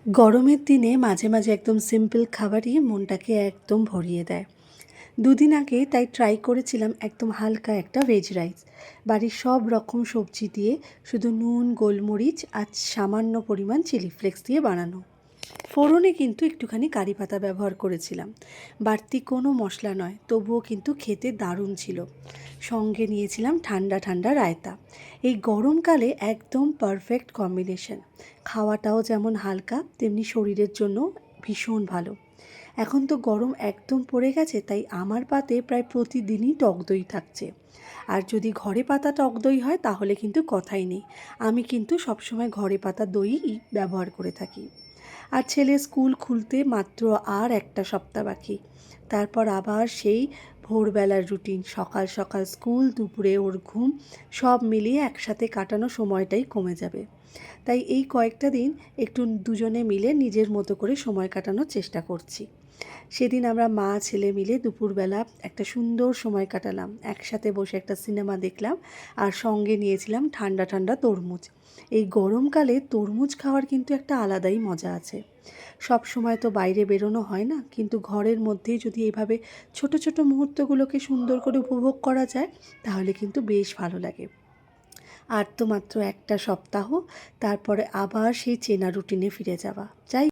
গরমের দিনে মাঝে মাঝে একদম সিম্পল খাবারই মনটাকে একদম ভরিয়ে দেয়। দুদিন আগে তাই ট্রাই করেছিলাম একদম হালকা একটা ভেজ রাইস, বাড়ির সব রকম সবজি দিয়ে, শুধু নুন, গোলমরিচ আর সামান্য পরিমাণ চিলি ফ্লেক্স দিয়ে বানানো। ফোড়নে কিন্তু একটুখানি কারি পাতা ব্যবহার করেছিলাম, বাড়তি কোনো মশলা নয়, তবুও কিন্তু খেতে দারুণ ছিল। সঙ্গে নিয়েছিলাম ঠান্ডা ঠান্ডা রায়তা। এই গরমকালে একদম পারফেক্ট কম্বিনেশন। খাওয়াটাও যেমন হালকা, তেমনি শরীরের জন্য ভীষণ ভালো। এখন তো গরম একদম পড়ে গেছে, তাই আমার পাতে প্রায় প্রতিদিনই টক দই থাকছে। আর যদি ঘরে পাতা টক দই হয় তাহলে কিন্তু কথাই নেই, আমি কিন্তু সবসময় ঘরে পাতা দইই ব্যবহার করে থাকি। আর ছেলের স্কুল খুলতে মাত্র আর একটা সপ্তাহ বাকি। তারপর আবার সেই ভোরবেলার রুটিন, সকাল সকাল স্কুল, দুপুরে ওর ঘুম, সব মিলিয়ে একসাথে কাটানো সময়টাই কমে যাবে। তাই এই কয়েকটা দিন একটু দুজনে মিলে নিজের মতো করে সময় কাটানোর চেষ্টা করছি। সেদিন আমরা মা ছেলে মিলে দুপুরবেলা একটা সুন্দর সময় কাটালাম, একসাথে বসে একটা সিনেমা দেখলাম, আর সঙ্গে নিয়েছিলাম ঠান্ডা ঠান্ডা তরমুজ। এই গরমকালে তরমুজ খাওয়ার কিন্তু একটা আলাদাই মজা আছে। সব সময় তো বাইরে বেরোনো হয় না, কিন্তু ঘরের মধ্যেই যদি এইভাবে ছোট ছোট মুহূর্তগুলোকে সুন্দর করে উপভোগ করা যায় তাহলে কিন্তু বেশ ভালো লাগে। আর তো মাত্র একটা সপ্তাহ, তারপরে আবার সেই চেনা রুটিনে ফিরে যাওয়া। যাই